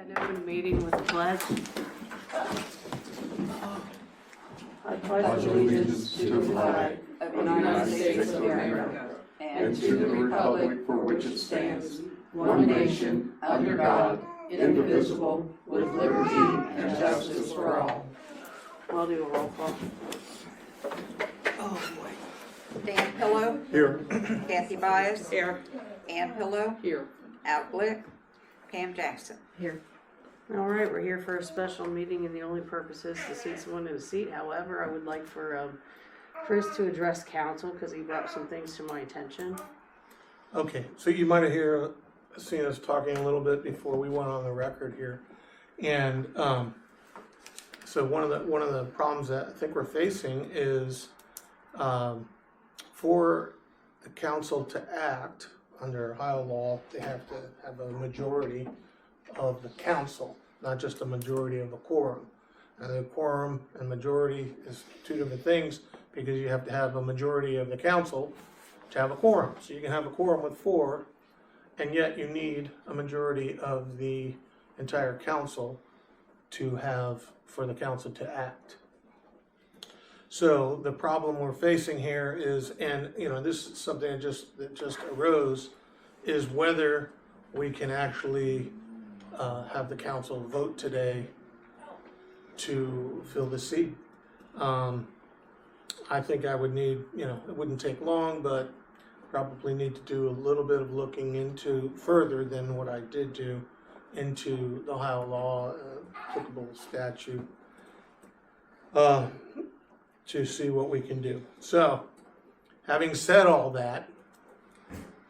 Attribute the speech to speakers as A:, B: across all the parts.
A: and open meeting with a pledge. I pledge allegiance to the flag of the United States of America and to the republic for which it stands, one nation, under God, indivisible, with liberty and justice for all. I'll do a roll call. Oh, boy.
B: Dan Pillow.
C: Here.
B: Kathy Byess.
A: Here.
B: Ann Pillow.
A: Here.
B: Al Blick. Pam Jackson.
A: Here. All right, we're here for a special meeting, and the only purpose is to seat someone in a seat. However, I would like for Chris to address council because he brought some things to my attention.
C: Okay, so you might have seen us talking a little bit before we went on the record here, and so one of the problems that I think we're facing is for the council to act under Ohio law, they have to have a majority of the council, not just a majority of a quorum. And the quorum and majority is two different things because you have to have a majority of the council to have a quorum. So you can have a quorum with 4, and yet you need a majority of the entire council for the council to act. So the problem we're facing here is, and this is something that just arose, is whether we can actually have the council vote today to fill the seat. I think I would need, it wouldn't take long, but probably need to do a little bit of looking into further than what I did do into the Ohio law, applicable statute, to see what we can do. So, having said all that,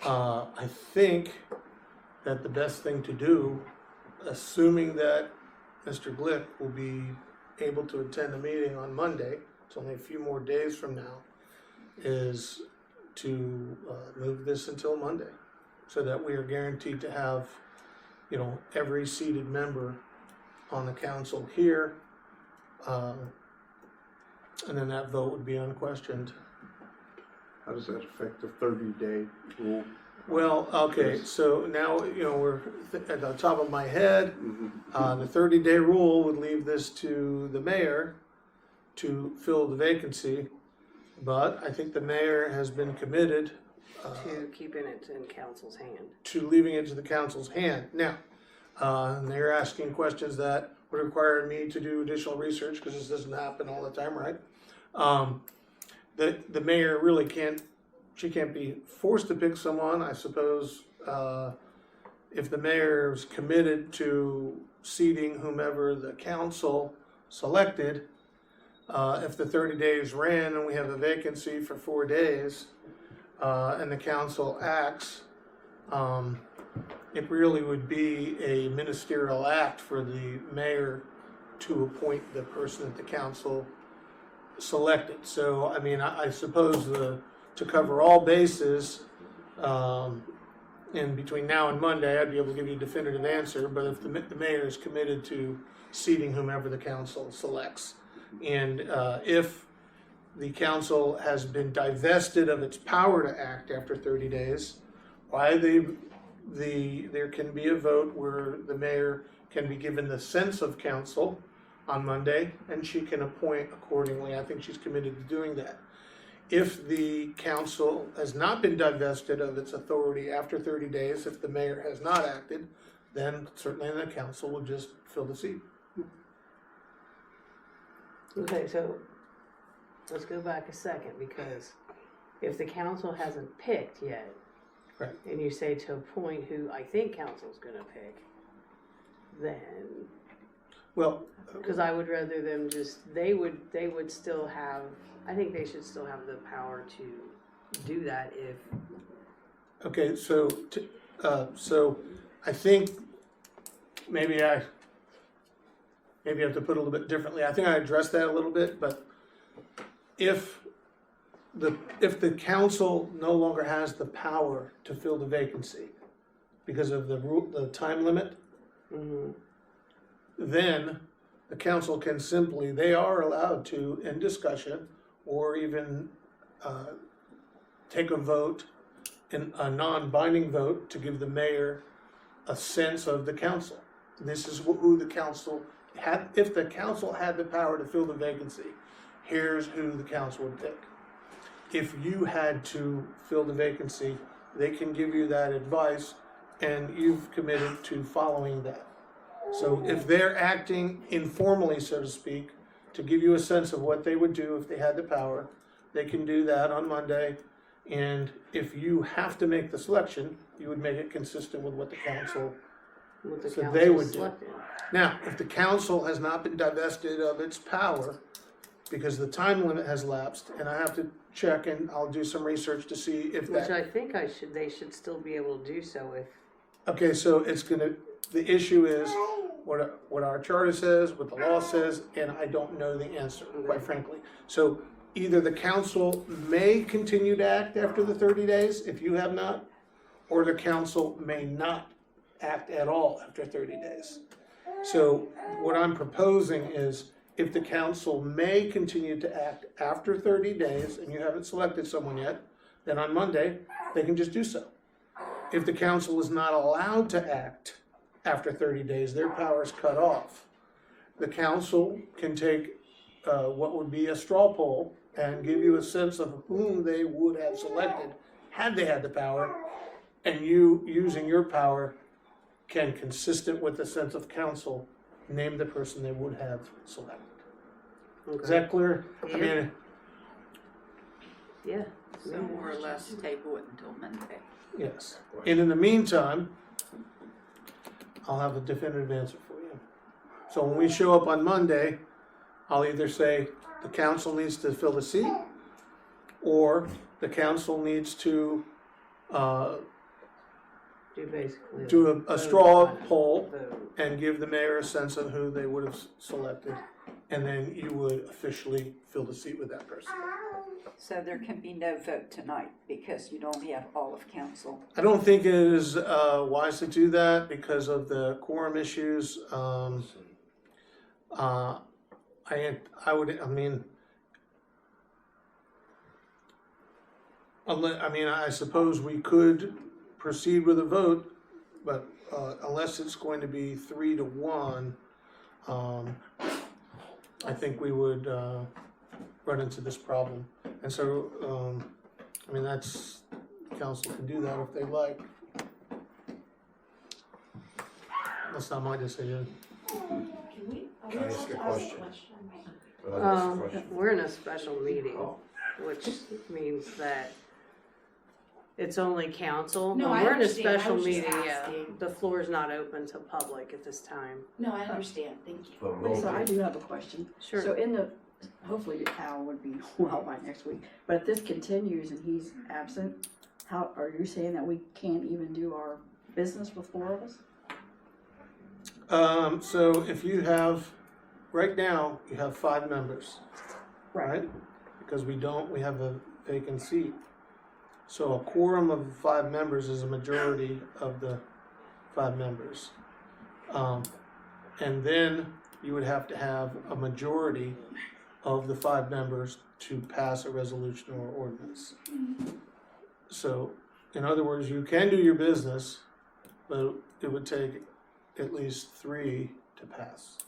C: I think that the best thing to do, assuming that Mr. Glick will be able to attend the meeting on Monday, it's only a few more days from now, is to move this until Monday, so that we are guaranteed to have, every seated member on the council here, and then that vote would be unquestioned.
D: How does that affect the 30-day rule?
C: Well, okay, so now, we're at the top of my head. The 30-day rule would leave this to the mayor to fill the vacancy, but I think the mayor has been committed
A: To keeping it in council's hand.
C: to leaving it to the council's hand. Now, they're asking questions that would require me to do additional research, because this doesn't happen all the time, right? The mayor really can't be forced to pick someone. I suppose if the mayor is committed to seating whomever the council selected, if the 30 days ran and we have a vacancy for 4 days, and the council acts, it really would be a ministerial act for the mayor to appoint the person that the council selected. So, I mean, I suppose to cover all bases, in between now and Monday, I'd be able to give you a definitive answer, but if the mayor is committed to seating whomever the council selects, and if the council has been divested of its power to act after 30 days, there can be a vote where the mayor can be given the sense of council on Monday, and she can appoint accordingly. I think she's committed to doing that. If the council has not been divested of its authority after 30 days, if the mayor has not acted, then certainly the council will just fill the seat.
A: Okay, so let's go back a second, because if the council hasn't picked yet,
C: Right.
A: and you say to appoint who I think council's gonna pick, then,
C: Well,
A: because I would rather them they would still have, I think they should still have the power to do that if,
C: okay, so I think maybe I have to put it a little bit differently. I think I addressed that a little bit, but if the council no longer has the power to fill the vacancy because of the time limit, then the council can simply, they are allowed to, in discussion, or even take a vote, a non-binding vote, to give the mayor a sense of the council. this is who the council had, if the council had the power to fill the vacancy, here's who the council would pick. If you had to fill the vacancy, they can give you that advice, and you've committed to following that. So if they're acting informally, so to speak, to give you a sense of what they would do if they had the power, they can do that on Monday. And if you have to make the selection, you would make it consistent with what the council
A: What the
C: So
A: council
C: they would do.
A: selected.
C: Now, if the council has not been divested of its power because the time limit has lapsed, and I have to check and I'll do some research to see if
A: Which
C: that,
A: I think they should still be able to do so if,
C: okay, so it's gonna, the issue is what our charter says, what the law says, and I don't know the answer, quite frankly. So either the council may continue to act after the 30 days if you have not, or the council may not act at all after 30 days. So what I'm proposing is if the council may continue to act after 30 days and you haven't selected someone yet, then on Monday, they can just do so. If the council is not allowed to act after 30 days, their power is cut off. The council can take what would be a straw poll and give you a sense of whom they would have selected had they had the power, and you, using your power, can, consistent with the sense of council, name the person they would have selected. Is that clear? I mean,
A: yeah.
B: So more or less table it until Monday.
C: yes. And in the meantime, I'll have a definitive answer for you. So when we show up on Monday, I'll either say the council needs to fill the seat, or the council needs to
A: Do basically.
C: do a
A: vote
C: straw
A: on it.
C: poll
A: Vote.
C: and give the mayor a sense of who they would have selected, and then you would officially fill the seat with that person.
B: So there can be no vote tonight because you don't have all of council.
C: I don't think it is wise to do that because of the quorum issues. I suppose we could proceed with a vote, but unless it's going to be 3-1, I think we would run into this problem. And so, that's, council can do that if they like. That's not my decision.
E: Can I ask a question?
A: We're in a special meeting, which means that it's only council.
E: No,
A: When
E: I
A: we're in a
E: understand. I
A: special
E: was just
A: meeting,
E: asking.
A: the floor is not open to public at this time.
E: No, I understand, thank you.
F: Lisa, I do have a question.
A: Sure.
F: So hopefully Al would be well by next week, but if this continues and he's absent, how, are you saying that we can't even do our business with 4 of us?
C: So if you have, right now, you have 5 members, right? Because we have a vacant seat. So a quorum of 5 members is a majority of the 5 members. And then you would have to have a majority of the 5 members to pass a resolution or ordinance. So, in other words, you can do your business, but it would take at least 3 to pass.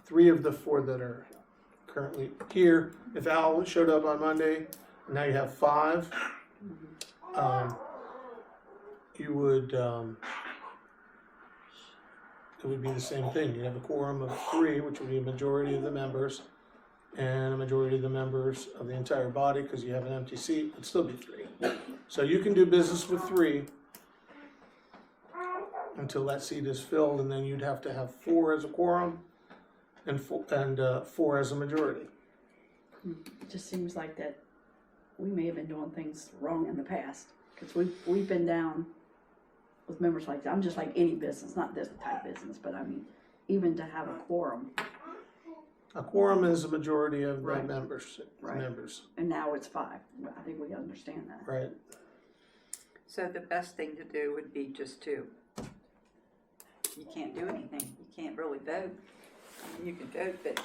C: 3 of the 4 that are currently here. If Al showed up on Monday, now you have 5. You would, it would be the same thing. You'd have a quorum of 3, which would be a majority of the members, and a majority of the members of the entire body, because you have an empty seat, it'd still be 3. So you can do business with 3 until that seat is filled, and then you'd have to have 4 as a quorum and 4 as a majority.
F: It just seems like that we may have been doing things wrong in the past, because we've been down with members like that. I'm just like any business, not this type business, but I mean, even to have a quorum,
C: A quorum is a majority of the
F: Right.
C: members.
F: Right. and now it's 5. I think we understand that.
C: Right.
B: So the best thing to do would be just 2. You can't do anything. You can't really vote. I mean, you can vote, but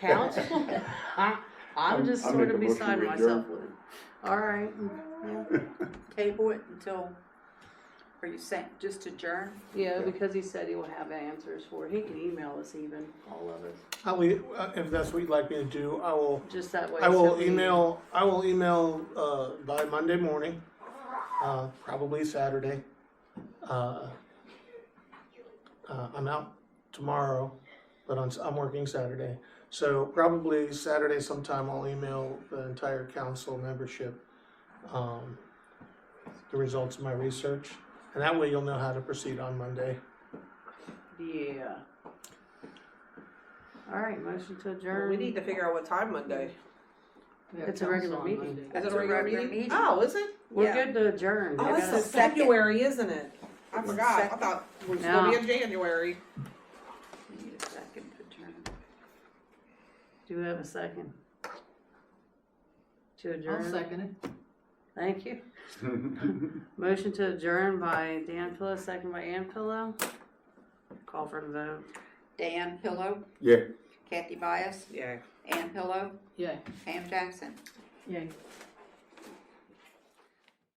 G: council? I'm just
A: I
G: sort
A: make
G: of
A: a motion
G: beside
A: to
G: myself
A: adjourn.
G: with it. All right, yeah.
B: Table it until, are you saying just adjourn?
G: Yeah, because he said he will have answers for it. He can email us even, all of us.
C: If that's what you'd like me to do, I will.
G: Just that way.
C: I will
G: so we-
C: email. I will email by Monday morning, probably Saturday. I'm out tomorrow, but I'm working Saturday. So probably Saturday sometime I'll email the entire council membership the results of my research, and that way you'll know how to proceed on Monday.
G: Yeah. All right, motion to
H: Well,
G: adjourn.
H: we need to figure out what time Monday.
G: It's a regular meeting.
H: Is
B: That's
H: it a regular meeting? Oh, is it?
G: We're
B: Yeah.
G: good to adjourn.
H: Oh,
G: I
H: it's
G: gotta-
H: in February, isn't it? I forgot. I
B: Second.
H: thought we were
G: No.
H: supposed to be in January.
B: We need a second to adjourn.
G: Do we have a second? To adjourn?
I: I'll second it.
G: Thank you. Motion to adjourn by Dan Pillow, second by Ann Pillow. Call for the vote.
B: Dan Pillow,
A: Yeah.
B: Kathy Byess,
H: Yeah.
B: Ann Pillow,
I: Yeah.
B: Pam Jackson.
F: Yay.